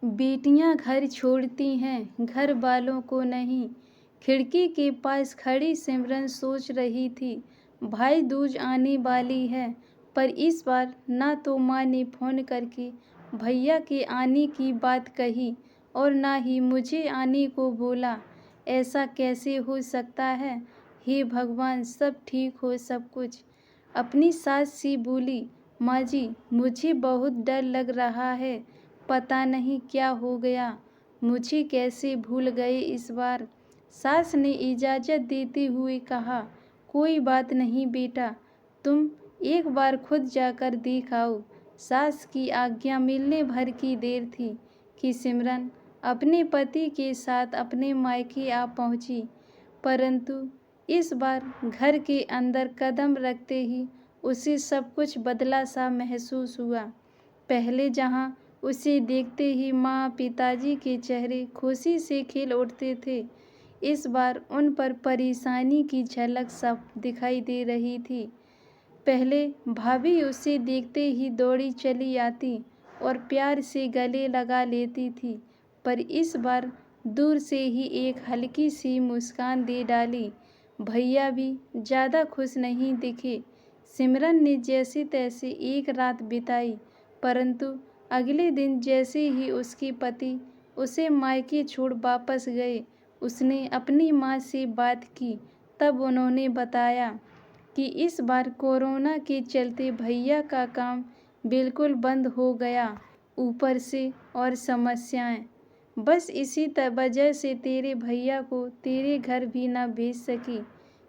बेटियां घर छोड़ती हैं, घर वालों को नहीं। खिड़की के पास खड़ी सिमरन सोच रही थी, भाई दूज आने वाली है, पर इस बार ना तो माँ ने फ़ोन करके भैया के आने की बात कही और ना ही मुझे आने को बोला। ऐसा कैसे हो सकता है? हे भगवान, सब ठीक हो सब कुछ। अपनी सास से बोली, माँ जी मुझे बहुत डर लग रहा है, पता नहीं क्या हो गया, मुझे कैसे भूल गए इस बार। सास ने इजाज़त देते हुए कहा, कोई बात नहीं बेटा, तुम एक बार खुद जाकर देख आओ। सास की आज्ञा मिलने भर की देर थी कि सिमरन अपने पति के साथ अपने मायके आ पहुंची, परंतु इस बार घर के अंदर कदम रखते ही उसे सब कुछ बदला सा महसूस हुआ। पहले जहाँ उसे देखते ही माँ पिताजी के चेहरे खुशी से खिल उठते थे, इस बार उन पर परेशानी की झलक सब दिखाई दे रही थी। पहले भाभी उसे देखते ही दौड़ी चली आती और प्यार से गले लगा लेती थी, पर इस बार दूर से ही एक हल्की सी मुस्कान दे डाली। भैया भी ज़्यादा खुश नहीं दिखे। सिमरन ने जैसे तैसे एक रात बिताई, परंतु अगले दिन जैसे ही उसके पति उसे मायके छोड़ वापस गए, उसने अपनी माँ से बात की। तब उन्होंने बताया कि इस बार कोरोना के चलते भैया का काम बिल्कुल बंद हो गया, ऊपर से और समस्याएं। बस इसी वजह से तेरे भैया को तेरे घर भी ना भेज सकी।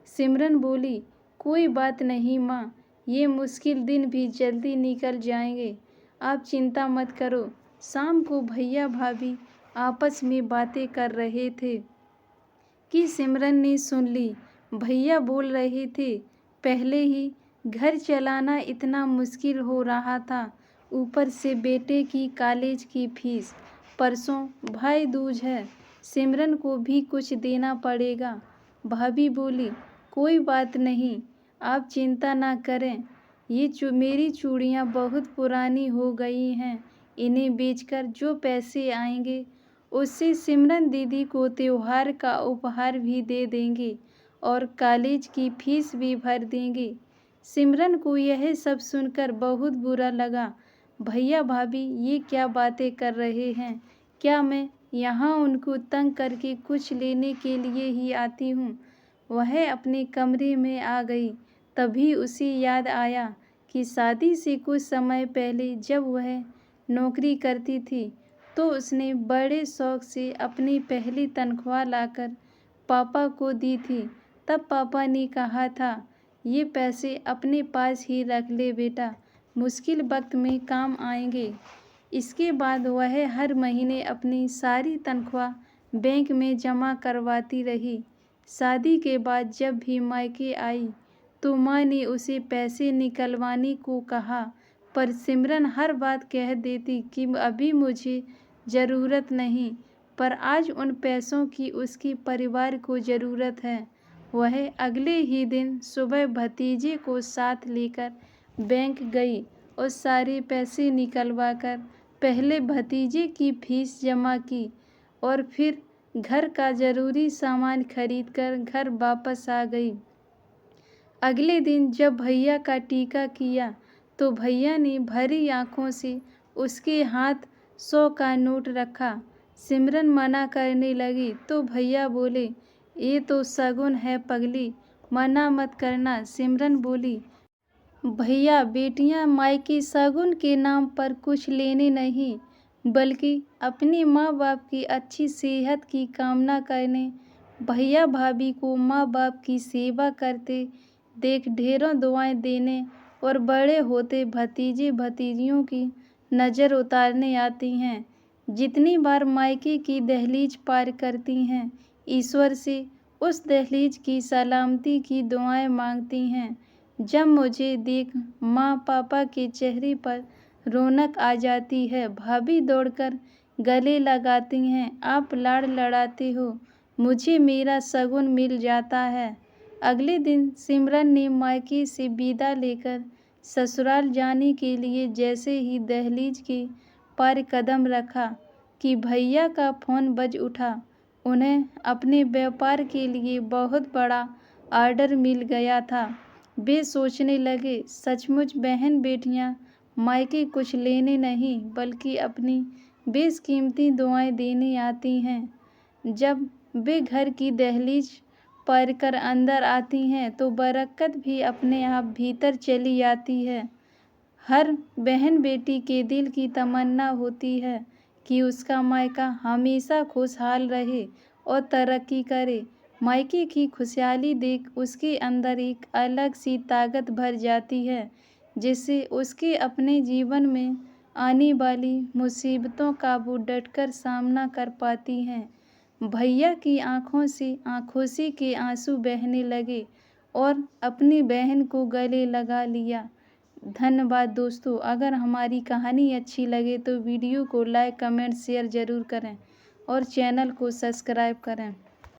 सिमरन बोली, कोई बात नहीं माँ, ये मुश्किल दिन भी जल्दी निकल जाएंगे, आप चिंता मत करो। शाम को भैया भाभी आपस में बातें कर रहे थे कि सिमरन ने सुन ली। भैया बोल रहे थे, पहले ही घर चलाना इतना मुश्किल हो रहा था, ऊपर से बेटे की कॉलेज की फीस, परसों भाई दूज है, सिमरन को भी कुछ देना पड़ेगा। भाभी बोली, कोई बात नहीं, आप चिंता ना करें, ये मेरी चूड़ियाँ बहुत पुरानी हो गई हैं, इन्हें बेचकर जो पैसे आएंगे उससे सिमरन दीदी को त्योहार का उपहार भी दे देंगे और कॉलेज की फीस भी भर देंगे। सिमरन को यह सब सुनकर बहुत बुरा लगा। भैया भाभी ये क्या बातें कर रहे हैं? क्या मैं यहाँ उनको तंग करके कुछ लेने के लिए ही आती हूँ? वह अपने कमरे में आ गई। तभी उसे याद आया कि शादी से कुछ समय पहले जब वह नौकरी करती थी तो उसने बड़े शौक से अपनी पहली तनख्वाह लाकर पापा को दी थी। तब पापा ने कहा था, ये पैसे अपने पास ही रख ले बेटा, मुश्किल वक्त में काम आएंगे। इसके बाद वह हर महीने अपनी सारी तनख्वाह बैंक में जमा करवाती रही। शादी के बाद जब भी मायके आई तो माँ ने उसे पैसे निकलवाने को कहा, पर सिमरन हर बात कह देती कि अभी मुझे ज़रूरत नहीं, पर आज उन पैसों की उसके परिवार को ज़रूरत है। वह अगले ही दिन सुबह भतीजे को साथ लेकर बैंक गई और सारे पैसे निकलवाकर पहले भतीजे की फीस जमा की और फिर घर का ज़रूरी सामान खरीदकर घर वापस आ गई। अगले दिन जब भैया का टीका किया तो भैया ने भरी आंखों से उसके हाथ 100 का नोट रखा। सिमरन मना करने लगी तो भैया बोले, ये तो शगुन है पगली, मना मत करना। सिमरन बोली, भैया बेटियां मायके शगुन के नाम पर कुछ लेने नहीं, बल्कि अपने माँ बाप की अच्छी सेहत की कामना करने, भैया भाभी को माँ बाप की सेवा करते देख ढेरों दुआएं देने और बड़े होते भतीजे भतीजियों की नज़र उतारने आती हैं। जितनी बार मायके की दहलीज पार करती हैं, ईश्वर से उस दहलीज की सलामती की दुआएं मांगती हैं। जब मुझे देख माँ पापा के चेहरे पर रौनक आ जाती है, भाभी दौड़कर गले लगाती हैं, आप लाड़ लड़ाते हो, मुझे मेरा शगुन मिल जाता है। अगले दिन सिमरन ने मायके से विदा लेकर ससुराल जाने के लिए जैसे ही दहलीज के पार कदम रखा कि भैया का फ़ोन बज उठा। उन्हें अपने व्यापार के लिए बहुत बड़ा ऑर्डर मिल गया था। वे सोचने लगे, सचमुच बहन बेटियां मायके कुछ लेने नहीं बल्कि अपनी बेशकीमती दुआएं देने आती हैं। जब वे घर की दहलीज पार कर अंदर आती हैं तो बरकत भी अपने आप भीतर चली आती है। हर बहन बेटी के दिल की तमन्ना होती है कि उसका मायका हमेशा खुशहाल रहे और तरक्की करे। मायके की खुशहाली देख उसके अंदर एक अलग सी ताकत भर जाती है, जिससे उसके अपने जीवन में आने वाली मुसीबतों का वो डटकर सामना कर पाती हैं। भैया की आंखों से आंखों के आंसू बहने लगे और अपनी बहन को गले लगा लिया। धन्यवाद दोस्तों। अगर हमारी कहानी अच्छी लगे तो वीडियो को लाइक, कमेंट, शेयर ज़रूर करें और चैनल को सब्सक्राइब करें।